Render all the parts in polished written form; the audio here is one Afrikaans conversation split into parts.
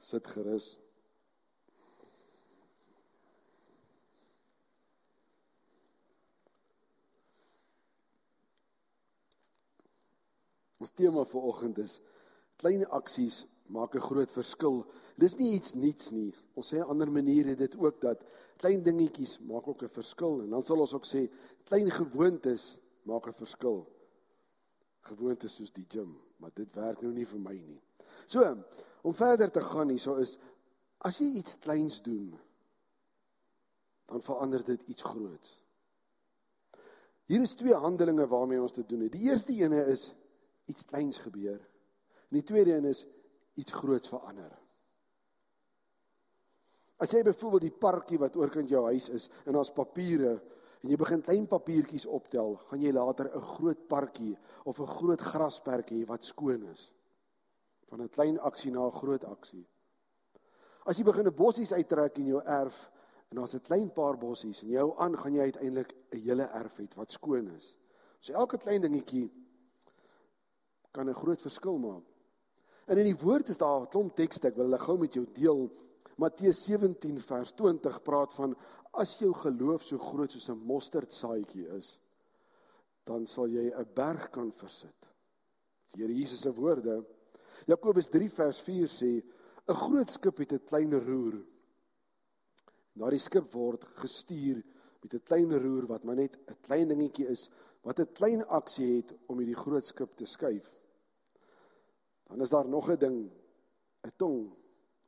Sit gerus. Ons tema vir oggend is, klein aksies maak 'n groot verskil. Dis nie iets niets nie. Ons sê 'n ander manier het dit ook dat klein dingetjies maak ook 'n verskil. En dan sal ons ook sê, klein gewoontes maak 'n verskil. Gewoontes soos die gym, maar dit werk nou nie vir my nie. So, om verder te gaan hierso is, as jy iets kleins doen, dan verander dit iets groots. Hier is 2 handelinge waarmee ons te doen het. Die eerste ene is, iets kleins gebeur. En die tweede een is, iets groots verander. As jy byvoorbeeld die parkie wat oorkant jou huis is, en daar's papiere, en jy begin klein papiertjies optel, gaan jy later 'n groot parkie, of 'n groot grasperk hê wat skoon is. Van 'n klein aksie na 'n groot aksie. As jy begin 'n bossies uittrek in jou erf, en daar's 'n klein paar bossies, en jy hou aan, gaan jy uiteindelik 'n hele erf hê wat skoon is. So elke klein dingetjie kan 'n groot verskil maak. En in die woord is daar 'n klomp tekste, ek wil hulle gou met jou deel. Matteus 17 vers 20 praat van, as jou geloof so groot soos 'n mosterdsaadjie is, dan sal jy 'n berg kan versit. Die Here Jesus se woorde. Jakobus 3 vers 4 sê, 'n groot skip het 'n klein roer. Daardie skip word gestuur met 'n klein roer wat maar net 'n klein dingetjie is, wat 'n klein aksie het om hierdie groot skip te skuif. Dan is daar nog 'n ding, 'n tong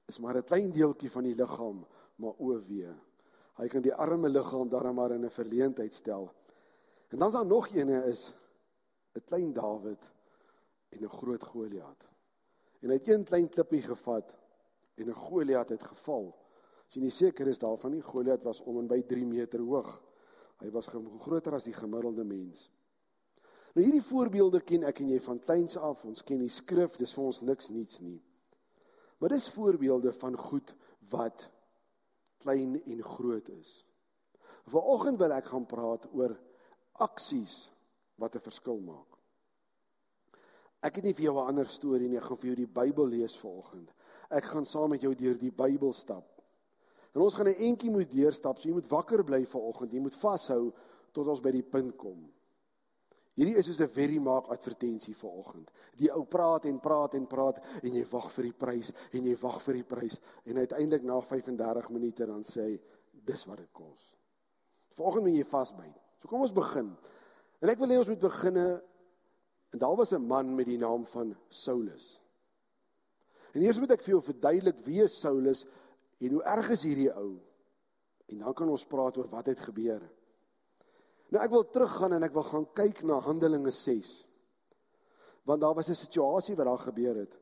is maar 'n klein deeltjie van die liggaam, maar OW. Hy kan die arme liggaam daarom maar in 'n verleentheid stel. En dan is daar nog ene is 'n klein Dawid en 'n groot Goliat. En hy het een klein klippie gevat en 'n Goliat het geval. As jy nie seker is daarvan nie, Goliat was om en by 3 meter hoog. Hy was groter as die gemiddelde mens. Nou hierdie voorbeelde ken ek en jy van kleins af, ons ken die skrif, dis vir ons niks niets nie. Maar dis voorbeelde van goed wat klein en groot is. Vanoggend wil ek gaan praat oor aksies wat 'n verskil maak. Ek het nie vir jou 'n ander storie nie, ek gaan vir jou die Bybel lees vanoggend. Ek gaan saam met jou deur die Bybel stap. En ons gaan 'n entjie moet deurstap, so jy moet wakker bly vanoggend, jy moet vashou tot ons by die punt kom. Hierdie is soos 'n Verimaak advertensie vanoggend. Die ou praat en praat en praat, en jy wag vir die prys, en jy wag vir die prys, en uiteindelik na 35 minute dan sê hy, dis wat dit kos. Vanoggend moet jy vasbyt. So kom ons begin. En ek wil hê ons moet beginne, en daar was 'n man met die naam van Saulus. En eers moet ek vir jou verduidelik wie is Saulus, en hoe erg is hierdie ou? En dan kan ons praat oor wat het gebeur. Nou ek wil teruggaan en ek wil gaan kyk na Handelinge 6. Want daar was 'n situasie wat daar gebeur het.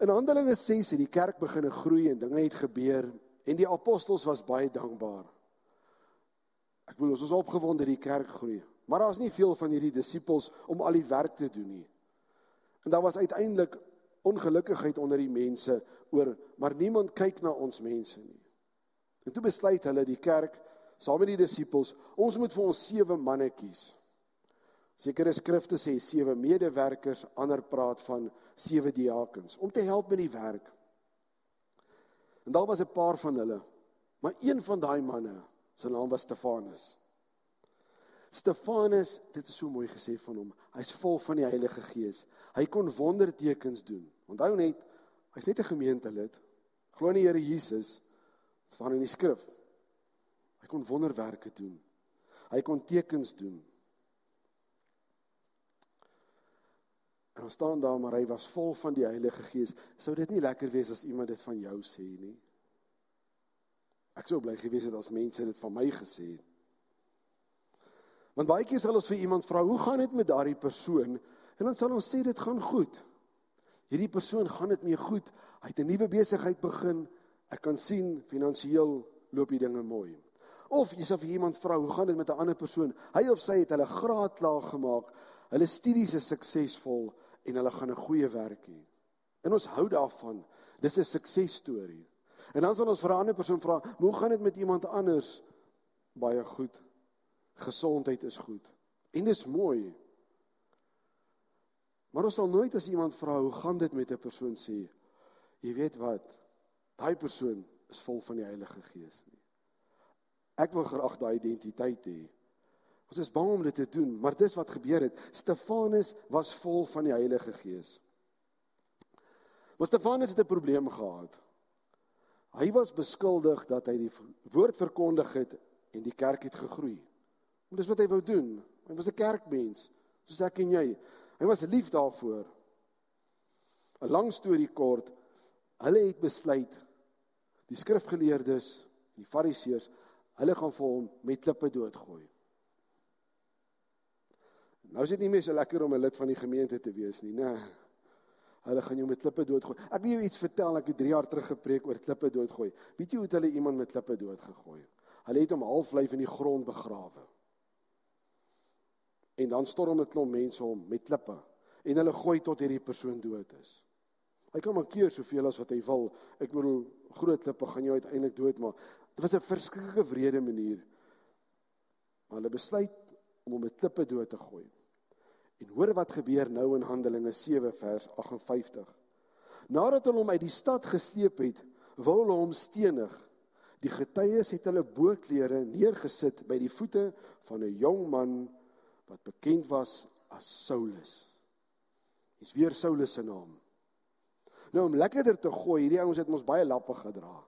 In Handelinge 6 het die kerk begin groei en dinge het gebeur en die apostels was baie dankbaar. Ek bedoel, ons is opgewonde die kerk groei, maar daar is nie veel van hierdie disippels om al die werk te doen nie. En daar was uiteindelik ongelukkigheid onder die mense oor, maar niemand kyk na ons mense nie. En toe besluit hulle die kerk, saam met die disippels, ons moet vir ons 7 manne kies. Sekere skrifte sê 7 medewerkers, ander praat van 7 diakens, om te help met die werk. En daar was 'n paar van hulle, maar een van daai manne, sy naam was Stefanus. Stefanus, dit is so mooi gesê van hom, hy's vol van die Heilige Gees. Hy kon wondertekens doen. Onthou net, hy's net 'n gemeentelid, glo in die Here Jesus, dit staan in die skrif. Hy kon wonderwerke doen. Hy kon tekens doen. En dan staan daar, maar hy was vol van die Heilige Gees. Sou dit nie lekker wees as iemand dit van jou sê nie? Ek sou bly gewees het as mense dit van my gesê het. Want baie keer sal ons vir iemand vra, hoe gaan dit met daardie persoon? En dan sal ons sê, dit gaan goed. Hierdie persoon gaan dit mee goed. Hy het 'n nuwe besigheid begin. Ek kan sien, finansiëel loop die dinge mooi. Of jy sal vir iemand vra, hoe gaan dit met 'n ander persoon? Hy of sy het hulle graad klaar gemaak, hulle studies is suksesvol en hulle gaan 'n goeie werk hê. En ons hou daarvan. Dis 'n suksesstorie. En dan sal ons vir 'n ander persoon vra, hoe gaan dit met iemand anders? Baie goed. Gesondheid is goed. En dis mooi. Maar ons sal nooit as iemand vra, hoe gaan dit met 'n persoon sê, Jy weet wat, daai persoon is vol van die Heilige Gees nie. Ek wil graag daai identiteit hê. Ons is bang om dit te doen, maar dis wat gebeur het. Stefanus was vol van die Heilige Gees. Maar Stefanus het 'n probleem gehad. Hy was beskuldig dat hy die woord verkondig het en die kerk het gegroei. En dis wat hy wou doen. Hy was 'n kerkmens, soos ek en jy. Hy was lief daarvoor. 'n Lang storie kort, hulle het besluit, die skrifgeleerdes, die fariseërs, hulle gaan vir hom met klippe doodgooi. Nou is dit nie meer so lekker om 'n lid van die gemeente te wees nie, nee. Hulle gaan jou met klippe doodgooi. Ek wil jou iets vertel, ek het 3 jaar terug gepreek oor klippe doodgooi. Weet jy hoe het hulle iemand met klippe doodgegooi? Hulle het hom halflyf in die grond begrawe. En dan storm 'n klomp mense hom met klippe. En hulle gooi tot hierdie persoon dood is. Hy kan maar keer soveel as wat hy wil. Ek bedoel, groot klippe gaan jou uiteindelik doodmaak. Dit was 'n verskriklike wrede manier. Maar hulle besluit om hom met klippe dood te gooi. En hoor wat gebeur nou in Handelinge 7 vers 58. Nadat hulle hom uit die stad gesleep het, wou hulle hom stenig. Die getuies het hulle bootklere neergesit by die voete van 'n jong man wat bekend was as Saulus. Dis weer Saulus se naam. Nou om lekkerder te gooi, hierdie ouens het ons baie lappe gedra.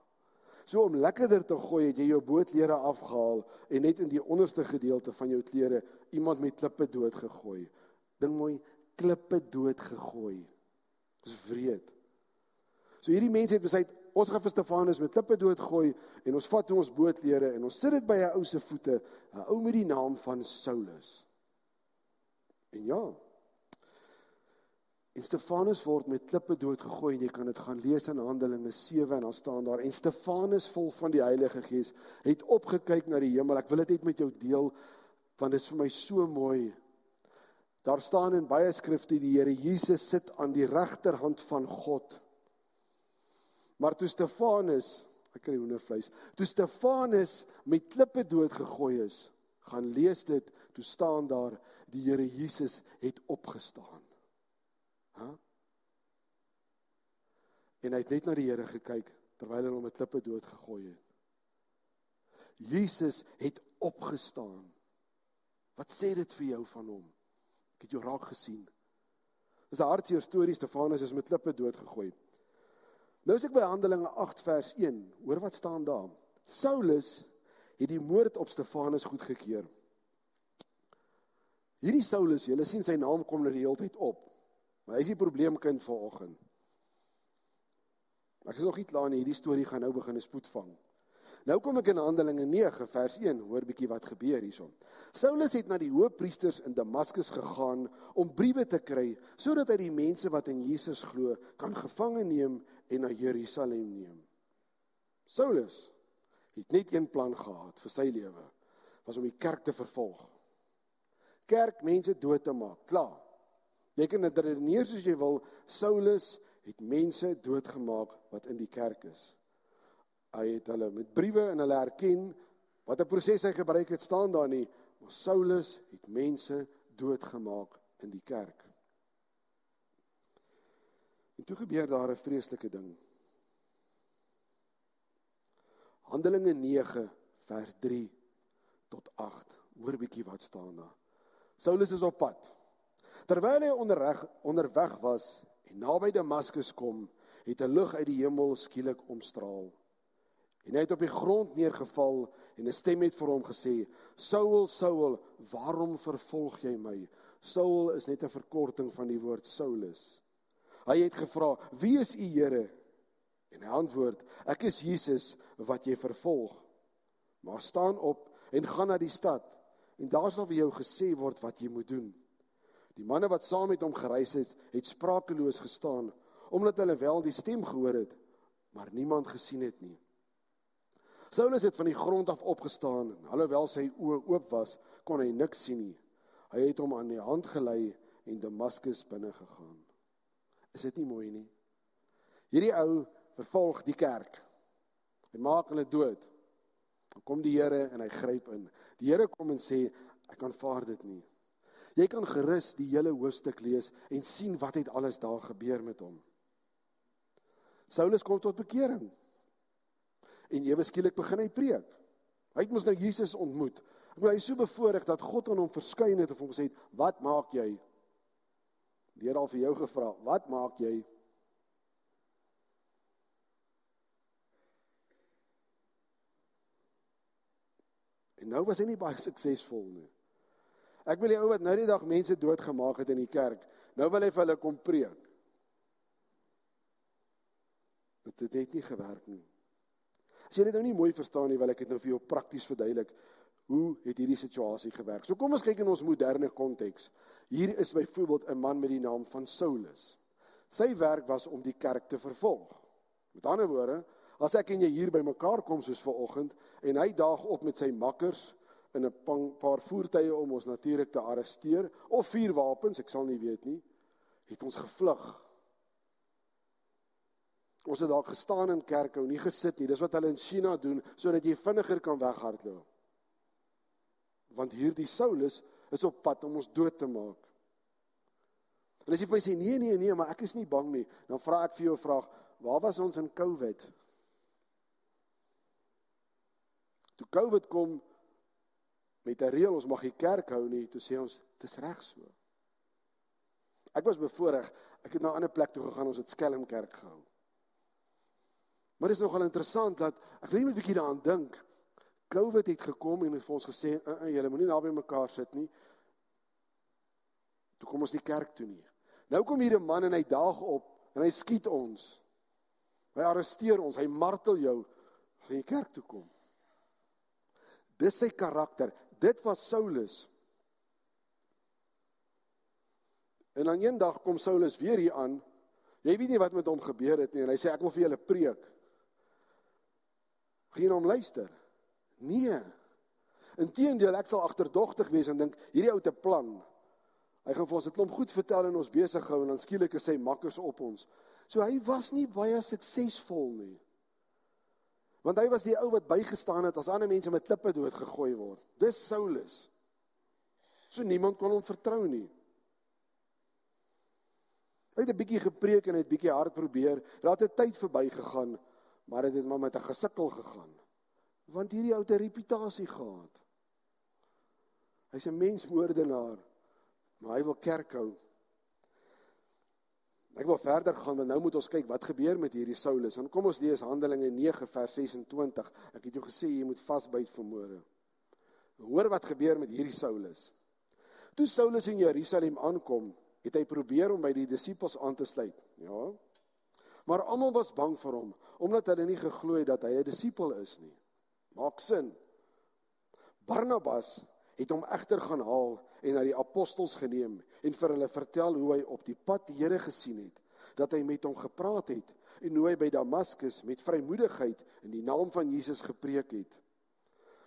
So om lekkerder te gooi, het jy jou bootklere afgehaal en net in die onderste gedeelte van jou klere iemand met klippe dood gegooi. Ding mooi, klippe dood gegooi. Dis wreed. So hierdie mense het besluit, ons gaan vir Stefanus met klippe dood gooi en ons vat ons bootklere en ons sit dit by 'n ou se voete, 'n ou met die naam van Saulus. En ja, en Stefanus word met klippe dood gegooi, en jy kan dit gaan lees in Handelinge 7, en dan staan daar, en Stefanus vol van die Heilige Gees, het opgekyk na die hemel. Ek wil dit net met jou deel, want dit is vir my so mooi. Daar staan in baie skrifte, die Here Jesus sit aan die regterhand van God. Maar toe Stefanus, ek kry hoendervleis, toe Stefanus met klippe dood gegooi is, gaan lees dit, toe staan daar, die Here Jesus het opgestaan. En hy het net na die Here gekyk, terwyl hy hom met klippe dood gegooi het. Jesus het opgestaan. Wat sê dit vir jou van hom? Ek het jou raak gesien. Dis 'n hartseer storie, Stefanus is met klippe dood gegooi. Nou is ek by Handelinge 8 vers 1, hoor wat staan daar. Saulus het die moord op Stefanus goedgekeur. Hierdie Saulus, julle sien sy naam kom die hele tyd op. Maar hy is die probleemkind vanoggend. Ek is nog nie klaar nie, hierdie storie gaan nou begin 'n spoed vang. Nou kom ek in Handelinge 9 vers 1, hoor bietjie wat gebeur hierson. Saulus het na die hoofpriesters in Damaskus gegaan om briewe te kry, sodat hy die mense wat in Jesus glo, kan gevange neem en na Jerusalem neem. Saulus het net een plan gehad vir sy lewe, was om die kerk te vervolg. Kerkmense dood te maak, klaar. Jy kan dit redeneer soos jy wil, Saulus het mense doodgemaak wat in die kerk is. Hy het hulle met briewe en hulle herken, wat 'n proses hy gebruik het, staan daar nie, maar Saulus het mense doodgemaak in die kerk. En toe gebeur daar 'n vreeslike ding. Handelinge 9 vers 3 tot 8, hoor bietjie wat staan daar. Saulus is op pad. Terwyl hy onderweg was en naby Damaskus kom, het 'n lig uit die hemel skielik omstraal. En hy het op die grond neergeval en 'n stem het vir hom gesê, Saul, Saul, waarom vervolg jy my? Saul is net 'n verkorting van die woord Saulus. Hy het gevra, wie is u Here? En hy antwoord, ek is Jesus wat jy vervolg. Maar staan op en gaan na die stad, en daar sal vir jou gesê word wat jy moet doen. Die manne wat saam met hom gereis het sprakeloos gestaan, omdat hulle wel die stem gehoor het, maar niemand gesien het nie. Saulus het van die grond af opgestaan, en alhoewel sy oë oop was, kon hy niks sien nie. Hy het hom aan die hand gelei en Damaskus binne gegaan. Is dit nie mooi nie? Hierdie ou vervolg die kerk. Hy maak hulle dood. Dan kom die Here en hy gryp in. Die Here kom en sê, ek aanvaar dit nie. Jy kan gerus die hele hoofstuk lees en sien wat het alles daar gebeur met hom. Saulus kom tot bekering. En ewe skielik begin hy preek. Hy het mos nou Jesus ontmoet. Hy is so bevoorreg dat God aan hom verskyn het en hom gesê het, wat maak jy? Die Here al vir jou gevra, wat maak jy? En nou was hy nie baie suksesvol nie. Ek wil die ou wat nou die dag mense doodgemaak het in die kerk, nou wil hy vir hulle kom preek. Dit het net nie gewerk nie. As jy dit nou nie mooi verstaan nie, wil ek dit nou vir jou prakties verduidelik. Hoe het hierdie situasie gewerk? So kom ons kyk in ons moderne konteks. Hier is byvoorbeeld 'n man met die naam van Saulus. Sy werk was om die kerk te vervolg. Met ander woorde, as ek en jy hier by mekaar kom soos vanoggend, en hy daag op met sy makkers in 'n paar voertuie om ons natuurlik te arresteer, of 4 wapens, ek sal nie weet nie, het ons gevlug. Ons het daar gestaan in kerke, nie gesit nie, dis wat hulle in China doen, sodat jy vinniger kan weghardloop. Want hierdie Saulus is op pad om ons dood te maak. En as jy vir my sê, nee, maar ek is nie bang nie, dan vra ek vir jou 'n vraag, waar was ons in COVID? Toe COVID kom, met 'n reël, ons mag die kerk hou nie, toe sê ons, dit is reg so. Ek was bevoorreg, ek het na 'n ander plek toe gegaan, ons het Skelmkerk gehou. Maar dit is nogal interessant, dat, ek wil net 'n bietjie daaraan dink, COVID het gekom en het vir ons gesê, julle moet nie naby mekaar sit nie, toe kom ons nie kerk toe nie. Nou kom hier 'n man en hy daag op, en hy skiet ons, hy arresteer ons, hy martel jou, gaan jy kerk toe kom. Dis sy karakter, dit was Saulus. En dan een dag kom Saulus weer hier aan, jy weet nie wat met hom gebeur het nie, en hy sê, ek wil vir julle preek. Gaan jy na hom luister? Nee. Inteendeel, ek sal agterdogtig wees en dink, hierdie ou het 'n plan. Hy gaan vir ons 'n klomp goed vertel en ons besig hou, en dan skielik is sy makkers op ons. So hy was nie baie suksesvol nie. Want hy was die ou wat bygestaan het, as ander mense met klippe doodgegooi word. Dis Saulus. So niemand kon hom vertrou nie. Hy het 'n bietjie gepreek en hy het bietjie hard probeer. Daar het 'n tyd verby gegaan, maar dit het maar met 'n gesukkel gegaan. Want hierdie ou het 'n reputasie gehad. Hy's 'n mensmoordenaar, maar hy wil kerk hou. Ek wil verder gaan, want nou moet ons kyk, wat gebeur met hierdie Saulus. En kom ons lees Handelinge 9 vers 26. Ek het jou gesê, jy moet vasbyt vanmôre. Hoor wat gebeur met hierdie Saulus. Toe Saulus in Jerusalem aankom, het hy probeer om by die disippels aan te sluit. Ja. Maar almal was bang vir hom, omdat hulle nie geglo het dat hy 'n disipel is nie. Maak sin. Barnabas het hom egter gaan haal en na die apostels geneem en vir hulle vertel hoe hy op die pad die Here gesien het, dat hy met hom gepraat het en hoe hy by Damaskus met vrymoedigheid in die naam van Jesus gepreek het.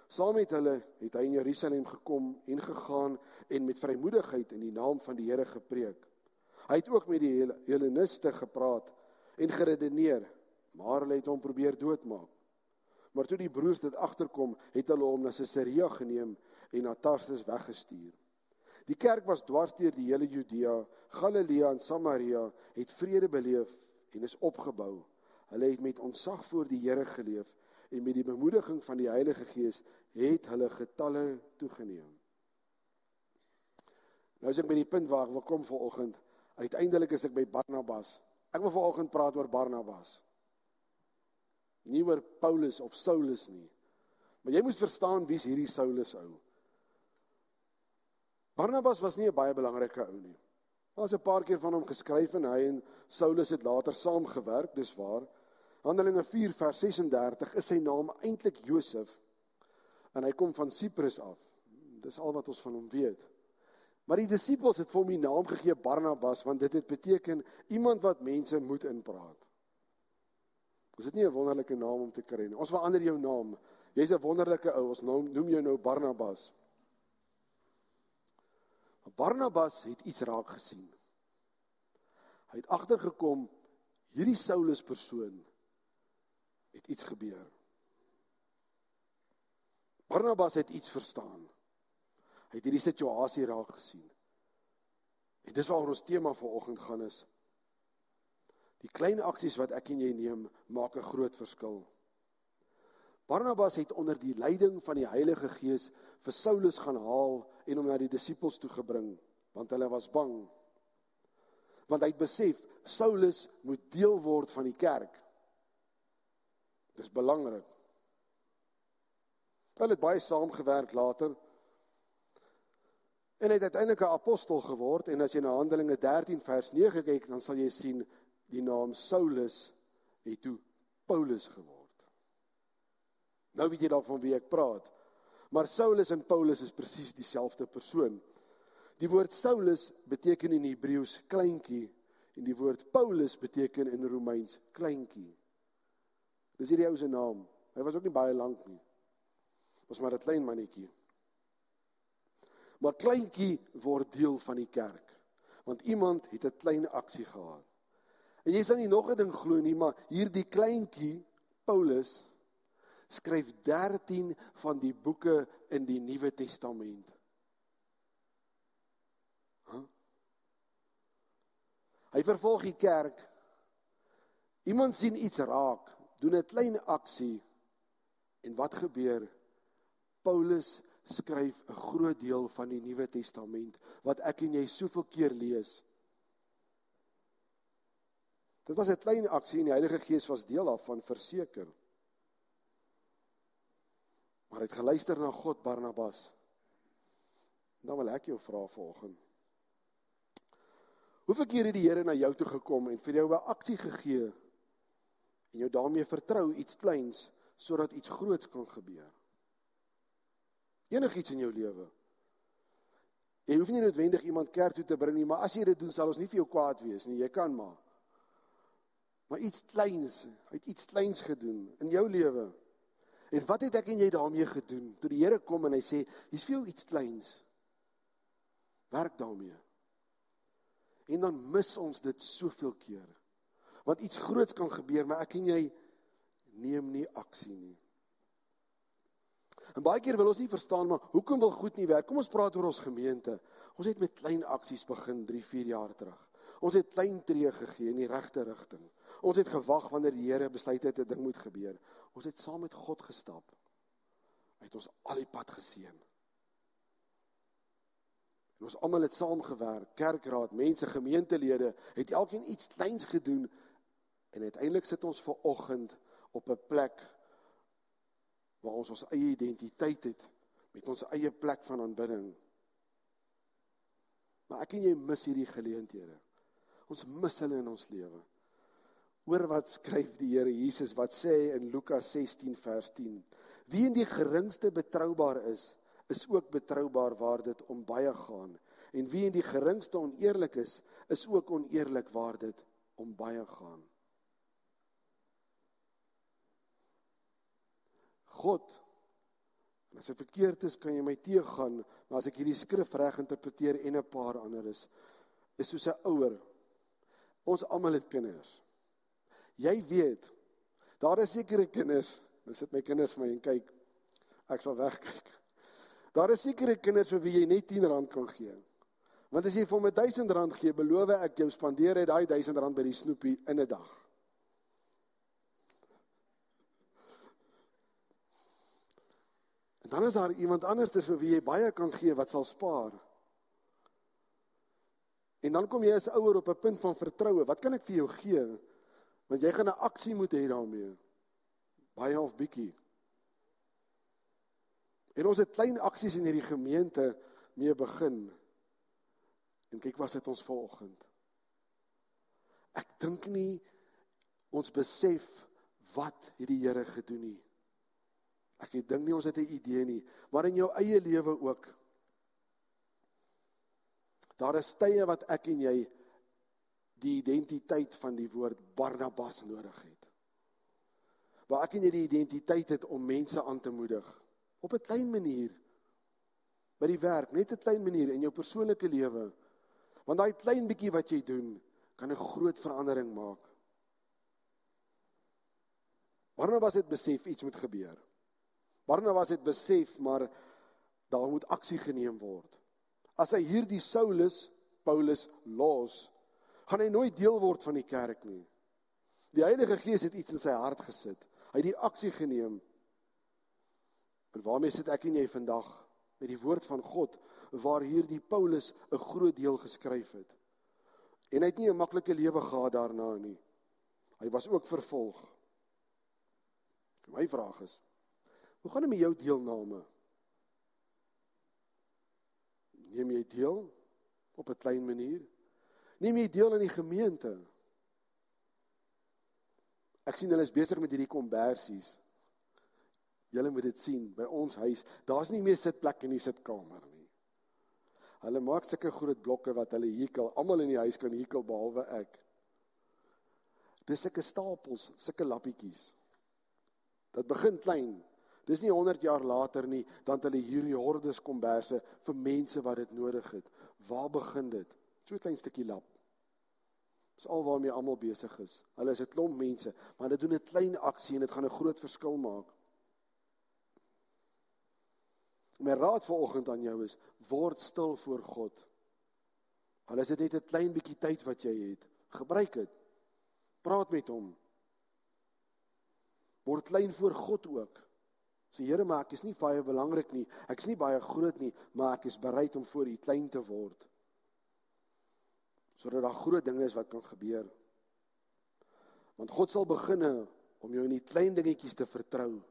Saam met hulle het hy in Jerusalem gekom en gegaan en met vrymoedigheid in die naam van die Here gepreek. Hy het ook met die Helleniste gepraat en geredeneer, maar hulle het hom probeer doodmaak. Maar toe die broers dit agterkom, het hulle hom na Caesarea geneem en na Tarsus weggestuur. Die kerk was dwars deur die hele Judea, Galilea en Samaria, het vrede beleef en is opgebou. Hulle het met ontzag voor die Here geleef en met die bemoediging van die Heilige Gees het hulle getalle toegeneem. Nou is ek by die punt waar ek wil kom vanoggend. Uiteindelik is ek by Barnabas. Ek wil vanoggend praat oor Barnabas. Nie oor Paulus of Saulus nie. Maar jy moet verstaan wie is hierdie Saulus ou. Barnabas was nie 'n baie belangrike ou nie. Daar is 'n paar keer van hom geskryf en hy en Saulus het later saamgewerk, dis waar. Handelinge 4 vers 36 is sy naam eintlik Josef en hy kom van Siprus af. Dis al wat ons van hom weet. Maar die disippels het vir hom die naam gegee Barnabas, want dit het beteken iemand wat mense moet inpraat. Is dit nie 'n wonderlike naam om te kry nie? Ons verander jou naam. Jy's 'n wonderlike ou, ons noem jou nou Barnabas. Barnabas het iets raak gesien. Hy het agtergekom, hierdie Saulus persoon het iets gebeur. Barnabas het iets verstaan. Hy het hierdie situasie raak gesien. En dis waaroor ons tema vanoggend gaan is. Die klein aksies wat ek en jy neem, maak 'n groot verskil. Barnabas het onder die leiding van die Heilige Gees vir Saulus gaan haal en hom na die disippels toe gebring, want hulle was bang. Want hy het besef, Saulus moet deel word van die kerk. Dis belangrik. Hulle het baie saamgewerk later, en hy het uiteindelik 'n apostel geword, en as jy na Handelinge 13 vers 9 kyk, dan sal jy sien, die naam Saulus het toe Paulus geword. Nou weet jy dalk van wie ek praat, maar Saulus en Paulus is presies dieselfde persoon. Die woord Saulus beteken in Hebreëus kleintjie, en die woord Paulus beteken in Romeins kleintjie. Dis hierdie ou se naam. Hy was ook nie baie lank nie. Was maar 'n klein mannetjie. Maar kleintjie word deel van die kerk, want iemand het 'n klein aksie gehad. En jy sal nie nog 'n ding glo nie, maar hierdie kleintjie, Paulus, skryf 13 van die boeke in die Nuwe Testament. Hy vervolg die kerk. Iemand sien iets raak, doen 'n klein aksie, en wat gebeur? Paulus skryf 'n groot deel van die Nuwe Testament, wat ek en jy soveel keer lees. Dit was 'n klein aksie en die Heilige Gees was deel daarvan, verseker. Maar hy het geluister na God, Barnabas. Dan wil ek jou vra vanoggend. Hoeveel keer het die Here na jou toe gekom en vir jou 'n aksie gegee en jou daarmee vertrou iets kleins sodat iets groots kan gebeur? Enigiets in jou lewe. Jy hoef nie noodwendig iemand kerk toe te bring nie, maar as jy dit doen, sal ons nie vir jou kwaad wees nie, jy kan maar. Maar iets kleins, hy het iets kleins gedoen in jou lewe. En wat het ek en jy daarmee gedoen? Toe die Here kom en hy sê, hier's vir jou iets kleins. Werk daarmee. En dan mis ons dit soveel keer. Want iets groots kan gebeur, maar ek en jy neem nie aksie nie. En baie keer wil ons nie verstaan, maar hoekom wil goed nie werk? Kom ons praat oor ons gemeente. Ons het met klein aksies begin 3-4 jaar terug. Ons het klein tree gegee in die regte rigting. Ons het gewag wanneer die Here besluit het 'n ding moet gebeur. Ons het saam met God gestap. Hy het ons al die pad geseën. En ons almal het saamgewerk, kerkraad, mense, gemeentelede, het elkeen iets kleins gedoen, en uiteindelik sit ons vanoggend op 'n plek waar ons eie identiteit het, met ons eie plek van aanbidding. Maar ek en jy mis hierdie geleenthede. Ons mis hulle in ons lewe. Hoor wat skryf die Here Jesus, wat sê hy in Lukas 16 vers 10. Wie in die geringste betroubaar is ook betroubaar waar dit om baie gaan. En wie in die geringste oneerlik is ook oneerlik waar dit om baie gaan. God, en as ek verkeerd is, kan jy my teëgaan, maar as ek hierdie skrif reg interpreteer en 'n paar ander is soos 'n ouer. Ons almal het kinders. Jy weet, daar is sekere kinders, nou sit my kinders vir my en kyk, ek sal wegkyk. Daar is sekere kinders vir wie jy net R10 kan gee. Want as jy vir hom R1000 gee, beloof ek jou, spandeer hy daai R1000 by die snoepie in 'n dag. En dan is daar iemand anders vir wie jy baie kan gee wat sal spaar. En dan kom jy as ouer op 'n punt van vertroue. Wat kan ek vir jou gee? Want jy gaan 'n aksie moet hê daarmee. Baie of bietjie. En ons het klein aksies in hierdie gemeente mee begin. En kyk wat sit ons vanoggend. Ek dink nie ons besef wat het die Here gedoen nie. Ek dink nie ons het 'n idee nie, maar in jou eie lewe ook. Daar is tye wat ek en jy die identiteit van die woord Barnabas nodig het. Waar ek en jy die identiteit het om mense aan te moedig. Op 'n klein manier. By die werk, net 'n klein manier in jou persoonlike lewe. Want daai klein bietjie wat jy doen, kan 'n groot verandering maak. Barnabas het besef iets moet gebeur. Barnabas het besef, maar daar moet aksie geneem word. As hy hierdie Saulus, Paulus los, gaan hy nooit deel word van die kerk nie. Die Heilige Gees het iets in sy hart gesit. Hy het die aksie geneem. En waarmee sit ek en jy vandag? Met die woord van God, waar hierdie Paulus 'n groot deel geskryf het. En hy het nie 'n maklike lewe gehad daarna nie. Hy was ook vervolg. My vraag is, hoe gaan dit met jou deelname? Neem jy deel op 'n klein manier? Neem jy deel aan die gemeente? Ek sien hulle is besig met hierdie kombersies. Julle moet dit sien, by ons huis, daar's nie meer sitplek in die sitkamer nie. Hulle maak sulke groot blokke wat hulle hekel, almal in die huis kan hekel, behalwe ek. Dis sulke stapels, sulke lappietjies. Dit begin klein, dis nie 100 jaar later nie, dan het hulle hierdie hordes komberse vir mense wat dit nodig het. Waar begin dit? So 'n klein stukkie lap. Dis al waarmee almal besig is. Hulle is 'n klomp mense, maar hulle doen 'n klein aksie en dit gaan 'n groot verskil maak. My raad vanoggend aan jou is, word stil voor God. Al is dit net 'n klein bietjie tyd wat jy het, gebruik dit. Praat met hom. Word klein voor God ook. Sê, Here, maar ek is nie baie belangrik nie, ek is nie baie groot nie, maar ek is bereid om voor U klein te word. Sodat daar groot dinge is wat kan gebeur. Want God sal beginne om jou in die klein dingetjies te vertrou.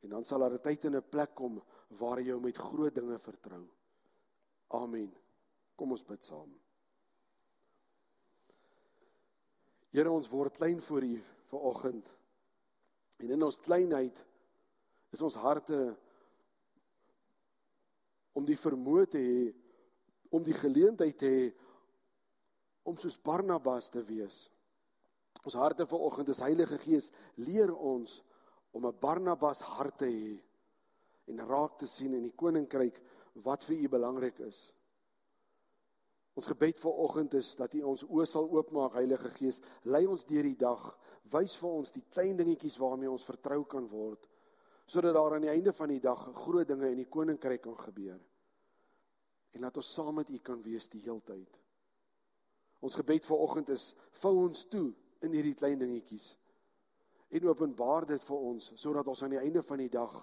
En dan sal daar 'n tyd en 'n plek kom waar hy jou met groot dinge vertrou. Amen. Kom ons bid saam. Here, ons word klein voor U vanoggend. En in ons kleinheid is ons harte om die vermoë te hê, om die geleentheid te hê, om soos Barnabas te wees. Ons harte vanoggend is Heilige Gees, leer ons om 'n Barnabas hart te hê en raak te sien in die koninkryk wat vir U belangrik is. Ons gebed vanoggend is dat U ons oë sal oopmaak, Heilige Gees, lei ons deur die dag, wys vir ons die klein dingetjies waarmee ons vertrou kan word, sodat daar aan die einde van die dag groot dinge in die koninkryk kan gebeur. En laat ons saam met U kan wees die heeltyd. Ons gebed vanoggend is, vou ons toe in hierdie klein dingetjies en openbaar dit vir ons, sodat ons aan die einde van die dag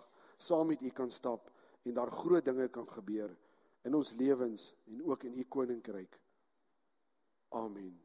saam met U kan stap en daar groot dinge kan gebeur in ons lewens en ook in U koninkryk. Amen.